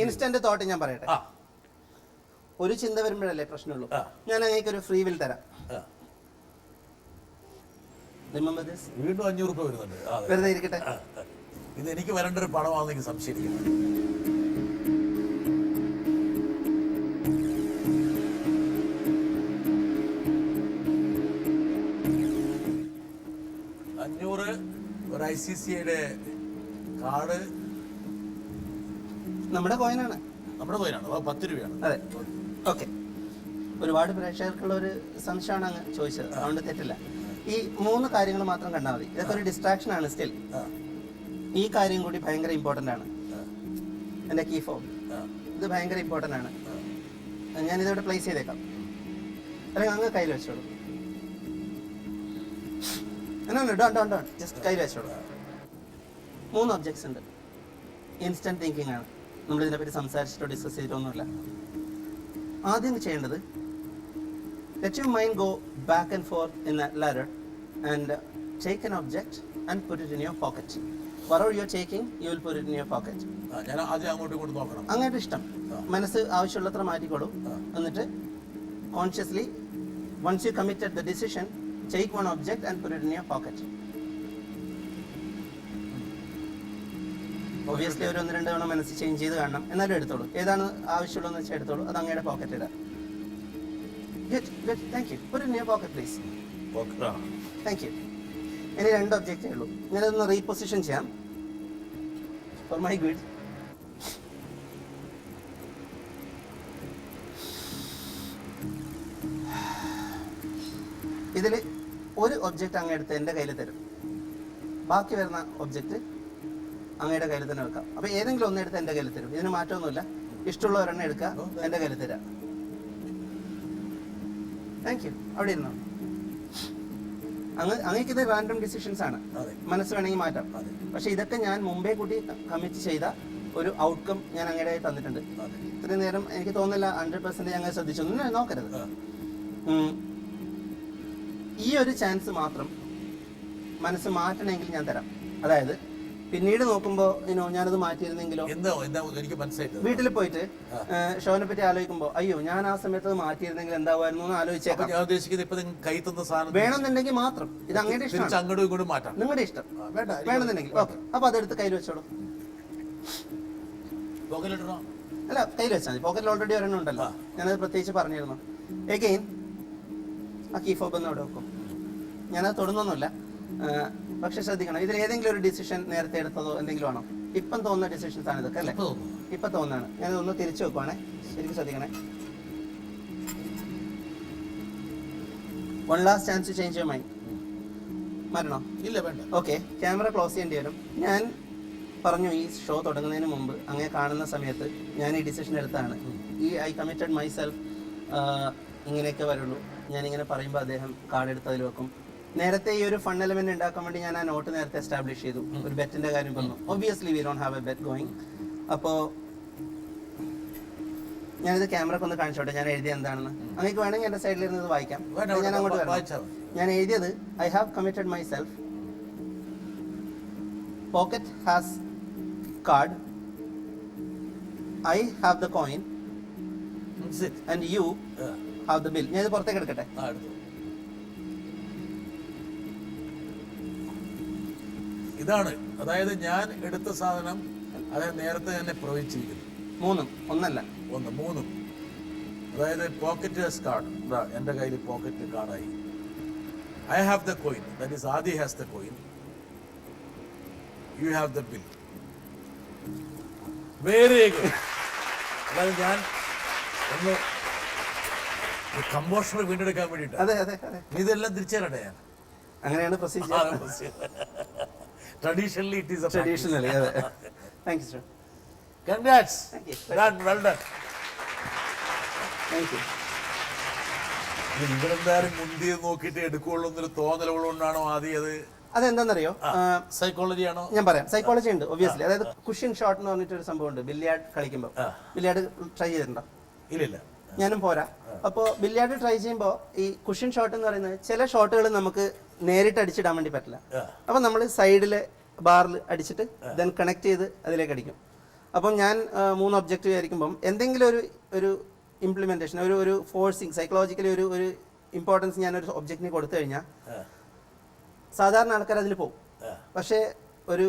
Instant thought ഞാൻ പറയട്ടെ. ഒരു ചിന്ത വരുമ്പോഴല്ലേ പ്രശ്നമുള്ളൂ. ഞാൻ അങ്ങേക്ക് ഒരു ഫ്രീ വിൽ തരാം. വീണ്ടും 500 രൂപ വരുന്നുണ്ട്. വെറുതെ ഇരിക്കട്ടെ. ഇത് എനിക്ക് വരേണ്ട ഒരു പണമാണെന്ന് എനിക്ക് സംശയിക്കുന്നു. ഒരു ICCയുടെ കാർഡ് നമ്മുടെ കോയിനാണ്. 10 രൂപയാണ്. അതെ, ഓക്കെ. ഒരുപാട് പ്രേക്ഷകർക്കുള്ള ഒരു സംശയമാണ് അങ്ങ് ചോദിച്ചത്, അതുകൊണ്ട് തെറ്റില്ല. ഈ 3 കാര്യങ്ങൾ മാത്രം കണ്ടാൽ മതി. ഇതൊക്കെ ഒരു ഡിസ്ട്രാക്ഷൻ ആണ്. സ്റ്റിൽ ഈ കാര്യം കൂടി ഭയങ്കര ഇമ്പോർട്ടൻ്റ് ആണ്. എൻ്റെ കീ ഫോം ഇത് ഭയങ്കര ഇമ്പോർട്ടൻ്റ് ആണ്. ഞാനിതോടെ പ്ലേസ് ചെയ്തേക്കാം, അല്ലെങ്കിൽ അങ്ങ് കയ്യിൽ വെച്ചോളൂ. ജസ്റ്റ് കയ്യിൽ വെച്ചോളൂ. 3 ഒബ്ജക്ട്സ് ഉണ്ട്. ഇൻസ്റ്റന്റ് തിങ്കിങ് ആണ്. നമ്മളിതിനെപ്പറ്റി സംസാരിച്ചിട്ടോ ഡിസ്കസ് ചെയ്തിട്ടൊന്നുമില്ല. ആദ്യം ചെയ്യേണ്ടത്, let your mind go back and forth in that ladder and take an object and put it in your pocket. Whatever you're taking, you will put it in your pocket. അങ്ങോട്ട് ഇഷ്ടം മനസ്സ് ആവശ്യമുള്ളത്ര മാറ്റിക്കോളൂ. എന്നിട്ട് consciously once you committed the decision, take one object and put it in your pocket. Obviously ഒരു 1-2 തവണ മനസ്സ് change ചെയ്ത് കാണണം. എന്നാലും എടുത്തോളൂ. ഏതാണ് ആവശ്യമുള്ളതെന്ന് വെച്ചാൽ എടുത്തോളൂ. അത് അങ്ങയുടെ പോക്കറ്റ് ഇടാം. Thank you. Put it in your pocket, please. Thank you. ഇനി 2 ഒബ്ജക്റ്റേ ഉള്ളൂ. ഞാനതൊന്ന് റീപൊസിഷൻ ചെയ്യാം ഫോർ മൈ ഗുഡ്. ഇതിൽ ഒരു ഒബ്ജക്റ്റ് അങ്ങെടുത്ത് എൻ്റെ കയ്യിൽ തരും. ബാക്കി വരുന്ന ഒബ്ജക്റ്റ് അങ്ങയുടെ കയ്യിൽ തന്നെ വെക്കാം. അപ്പോൾ ഏതെങ്കിലും ഒന്നെടുത്ത് എൻ്റെ കയ്യിൽ തരും. ഇതിന് മാറ്റമൊന്നുമില്ല. ഇഷ്ടമുള്ള ഒരെണ്ണം എടുക്കുക, എൻ്റെ കയ്യിൽ തരാം. Thank you. അവിടെ ഇരുന്നോ. അങ്ങേക്ക് ഇത് റാൻഡം ഡിസിഷൻസ് ആണ്. മനസ്സ് വേണമെങ്കിൽ മാറ്റാം. പക്ഷെ ഇതൊക്കെ ഞാൻ മുമ്പേ കൂട്ടി കമ്മിറ്റ് ചെയ്ത ഒരു ഔട്ട്കം ഞാൻ അങ്ങയുടെ തന്നിട്ടുണ്ട്. ഇത്രയും നേരം എനിക്ക് തോന്നുന്നില്ല 100% അങ്ങനെ ശ്രദ്ധിച്ചൊന്നും നോക്കരുത്. ഈ ഒരു ചാൻസ് മാത്രം മനസ്സ് മാറ്റണമെങ്കിൽ ഞാൻ തരാം. അതായത് പിന്നീട് നോക്കുമ്പോ ഞാനത് മാറ്റിയിരുന്നെങ്കിലോ, വീട്ടിൽ പോയിട്ട് ഷോനെ പറ്റി ആലോചിക്കുമ്പോ അയ്യോ ഞാൻ ആ സമയത്ത് മാറ്റിയിരുന്നെങ്കിൽ എന്താവുമായിരുന്നു എന്ന് ആലോചിച്ചേക്കാം. വേണമെന്നുണ്ടെങ്കിൽ മാത്രം ഇത് അങ്ങയുടെ ഇഷ്ടം, നിങ്ങളുടെ ഇഷ്ടം. വേണമെന്നുണ്ടെങ്കിൽ ഓക്കെ, അപ്പൊ അതെടുത്ത് കയ്യിൽ വെച്ചോളൂ. അല്ല, കയ്യിൽ വെച്ചാൽ മതി. പോക്കറ്റിൽ ഓൾറെഡി ഒരെണ്ണം ഉണ്ടല്ലോ. ഞാനത് പ്രത്യേകിച്ച് പറഞ്ഞിരുന്നു. എഗെയിൻ ആ കീ ഫോബ് ഒന്ന് അവിടെ വെക്കും. ഞാനത് തൊടുന്നൊന്നുമില്ല. പക്ഷെ ശ്രദ്ധിക്കണം, ഇതിൽ ഏതെങ്കിലും ഒരു ഡിസിഷൻ നേരത്തെ എടുത്തതോ എന്തെങ്കിലും ആണോ? ഇപ്പം തോന്നുന്ന ഡിസിഷൻസ് ആണ് ഇതൊക്കെ അല്ലേ? ഇപ്പം തോന്നുന്നതാണ്. ഞാനിതൊന്ന് തിരിച്ചു വെക്കുവാണേ, ശരിക്കും ശ്രദ്ധിക്കണേ. 1 last chance to change your mind. മാറ്റണോ? ഇല്ല, വേണ്ട. ഓക്കെ, ക്യാമറ ക്ലോസ് ചെയ്യേണ്ടി വരും. ഞാൻ പറഞ്ഞു ഈ ഷോ തുടങ്ങുന്നതിന് മുമ്പ് അങ്ങനെ കാണുന്ന സമയത്ത് ഞാൻ ഈ ഡിസിഷൻ എടുത്താണ്. ഐ കമ്മിറ്റഡ് മൈ സെൽഫ്, ഇങ്ങനെയൊക്കെ വരുള്ളൂ. ഞാനിങ്ങനെ പറയുമ്പോൾ അദ്ദേഹം കാർഡ് എടുത്ത് അതിൽ വെക്കും. നേരത്തെ ഈ ഒരു ഫൺ എലമെന്റ് ഉണ്ടാക്കാൻ വേണ്ടി ഞാൻ ആ നോട്ട് നേരത്തെ എസ്റ്റാബ്ലിഷ് ചെയ്തു. ഒരു ബെറ്റിന്റെ കാര്യം പറഞ്ഞു. Obviously we don't have a bet going. അപ്പോൾ ഞാനിത് ക്യാമറക്ക് ഒന്ന് കാണിച്ചോട്ടെ ഞാൻ എഴുതിയ എന്താണെന്ന്. അങ്ങനെ വേണമെങ്കിൽ എൻ്റെ സൈഡിൽ ഇരുന്നത് വായിക്കാം. ഞാൻ അങ്ങോട്ട് വരാം. ഞാൻ എഴുതിയത് I have committed my self, pocket has card, I have the coin and you have the bill. ഞാൻ ഇത് പുറത്തേക്ക് എടുക്കട്ടെ. ഇതാണ്, അതായത് ഞാൻ എടുത്ത സാധനം അതായത് നേരത്തെ തന്നെ പ്രവചിച്ചിരിക്കുന്നു. 3 ഒന്നല്ല 3. അതായത് പോക്കറ്റ് ഹാസ് കാർഡ്. എൻ്റെ കയ്യിൽ പോക്കറ്റ് കാർഡായി. I have the coin, that is Adi has the coin, you have the bill. Very good. അതായത് ഞാൻ ഒന്ന് കമ്പോഷണൽ വീണ്ടെടുക്കാൻ വേണ്ടിയിട്ട് ഇതെല്ലാം തിരിച്ചേരട്ടെ. ഞാൻ അങ്ങനെയാണ് procedure. Traditionally, it is a traditionally. Thank you, sir. Congrats. Thank you. Well done. Thank you. നിങ്ങളെന്തായാലും മുന്തിയ നോക്കിയിട്ട് എടുക്കുള്ളൂ എന്നൊരു തോന്നലുകൊണ്ടാണോ ആദ്യം അത്? അതെന്താണെന്നറിയോ? സൈക്കോളജി ആണോ? ഞാൻ പറയാം. സൈക്കോളജി ഉണ്ട് ഒബ്വിയസ്ലി. അതായത് കുഷൻ ഷോട്ട് എന്ന് പറഞ്ഞിട്ടൊരു സംഭവം ഉണ്ട്. ബില്ലിയാർഡ് കളിക്കുമ്പോൾ. ബില്ലിയാർഡ് ട്രൈ ചെയ്തിട്ടുണ്ടോ? ഇല്ലില്ല, ഞാനും പോരാ. അപ്പോൾ ബില്ലിയാർഡ് ട്രൈ ചെയ്യുമ്പോൾ ഈ കുഷൻ ഷോട്ട് എന്ന് പറയുന്നത് ചില ഷോട്ടുകൾ നമുക്ക് നേരിട്ട് അടിച്ചിടാൻ വേണ്ടി പറ്റില്ല. അപ്പം നമ്മൾ സൈഡിൽ ബാറിൽ അടിച്ചിട്ട് ദെൻ കണക്ട് ചെയ്ത് അതിലേക്ക് അടിക്കും. അപ്പം ഞാൻ 3 ഒബ്ജക്റ്റ് വിചാരിക്കുമ്പം എന്തെങ്കിലും ഒരു ഇംപ്ലിമെൻറ്റേഷൻ ഒരു ഫോഴ്സിങ് സൈക്കോളജിക്കലി ഒരു ഇമ്പോർട്ടൻസ് ഞാനൊരു ഒബ്ജക്റ്റിന് കൊടുത്തു കഴിഞ്ഞാൽ സാധാരണ ആൾക്കാർ അതിൽ പോകും. പക്ഷേ ഒരു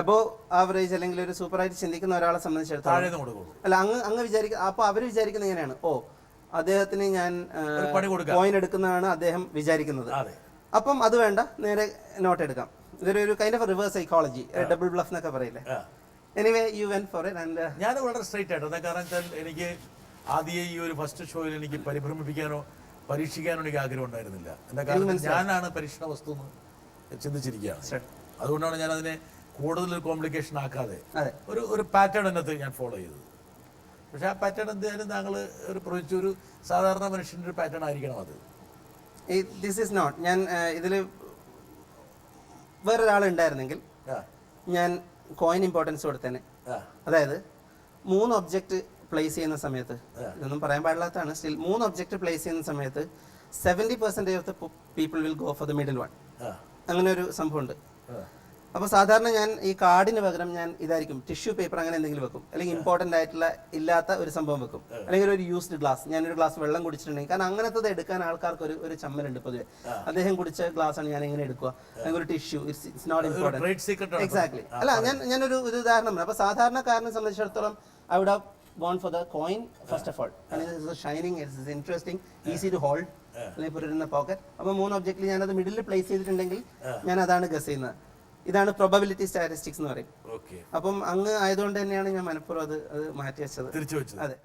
അബോവ് ആവറേജ് അല്ലെങ്കിൽ ഒരു സൂപ്പറായിട്ട് ചിന്തിക്കുന്ന ഒരാളെ സംബന്ധിച്ചിടത്തോളം അല്ല അങ്ങ് വിചാരിക്കുക. അപ്പോൾ അവർ വിചാരിക്കുന്നത് എങ്ങനെയാണ്, അദ്ദേഹത്തിന് ഞാൻ കോയിൻ എടുക്കുന്നതാണ് അദ്ദേഹം വിചാരിക്കുന്നത്. അപ്പം അത് വേണ്ട, നേരെ നോട്ട് എടുക്കാം. ഇതൊരു kind of reverse psychology, double bluff എന്നൊക്കെ പറയില്ലേ. Anyway you went for it and ഞാൻ വളരെ സ്ട്രൈറ്റ് ആയിട്ട് എന്താ കാരണം വെച്ചാൽ എനിക്ക് ആദ്യം ഈ ഒരു ഫസ്റ്റ് ഷോയിൽ എനിക്ക് പരിഭ്രമിപ്പിക്കാനോ പരീക്ഷിക്കാനോ എനിക്ക് ആഗ്രഹം ഉണ്ടായിരുന്നില്ല. എന്താ കാരണം ഞാനാണ് പരീക്ഷണ വസ്തു എന്ന് ചിന്തിച്ചിരിക്കുകയാണ്. അതുകൊണ്ടാണ് ഞാൻ അതിനെ കൂടുതൽ കോംപ്ലിക്കേഷൻ ആക്കാതെ ഒരു പാറ്റേൺ എന്നത്തെ ഞാൻ ഫോളോ ചെയ്തത്. പക്ഷെ ആ പാറ്റേൺ എന്തായാലും താങ്കൾ ഒരു സാധാരണ മനുഷ്യൻ്റെ ഒരു പാറ്റേൺ ആയിരിക്കണം അത്. This is not. ഞാൻ ഇതിൽ വേറൊരാളുണ്ടായിരുന്നെങ്കിൽ ഞാൻ കോയിൻ ഇമ്പോർട്ടൻസ് കൊടുത്തേനെ. അതായത് 3 ഒബ്ജക്റ്റ് പ്ലേസ് ചെയ്യുന്ന സമയത്ത്, ഇതൊന്നും പറയാൻ പാടില്ലാത്തതാണ്, സ്റ്റിൽ 3 ഒബ്ജക്റ്റ് പ്ലേസ് ചെയ്യുന്ന സമയത്ത് 70% of the people will go for the middle one. അങ്ങനെ ഒരു സംഭവമുണ്ട്. അപ്പോൾ സാധാരണ ഞാൻ ഈ കാർഡിന് പകരം ഞാൻ ഇതായിരിക്കും ടിഷ്യൂ പേപ്പർ അങ്ങനെ എന്തെങ്കിലും വെക്കും, അല്ലെങ്കിൽ ഇമ്പോർട്ടൻ്റ് ആയിട്ടുള്ള ഇല്ലാത്ത ഒരു സംഭവം വെക്കും, അല്ലെങ്കിൽ ഒരു യൂസ്ഡ് ഗ്ലാസ്. ഞാനൊരു ഗ്ലാസ് വെള്ളം കുടിച്ചിട്ടുണ്ടെങ്കിൽ, കാരണം അങ്ങനത്തത് എടുക്കാൻ ആൾക്കാർക്ക് ഒരു ചമ്മലുണ്ട് പൊതുവെ. അദ്ദേഹം കുടിച്ച ഗ്ലാസ് ആണ് ഞാൻ എങ്ങനെ എടുക്കുക, അല്ലെങ്കിൽ ഒരു tissue, it's not important. Exactly. അല്ല ഞാനൊരു ഉദാഹരണം പറയാം. അപ്പോൾ സാധാരണക്കാരനെ സംബന്ധിച്ചിടത്തോളം I would have gone for the coin first of all. And it is shining, it is interesting, easy to hold. Let put it in the pocket. അപ്പോൾ 3 ഒബ്ജക്റ്റിൽ ഞാനത് middle place ചെയ്തിട്ടുണ്ടെങ്കിൽ ഞാൻ അതാണ് ഗസ് ചെയ്യുന്നത്. ഇതാണ് പ്രോബബിലിറ്റി സ്റ്റാറ്റിസ്റ്റിക്സ് എന്ന് പറയും. അപ്പം അങ്ങ് ആയതുകൊണ്ട് തന്നെയാണ് ഞാൻ മനഃപൂർവ്വം അത് മാറ്റി വെച്ചത്. തിരിച്ചു വെച്ചത്. അതെ.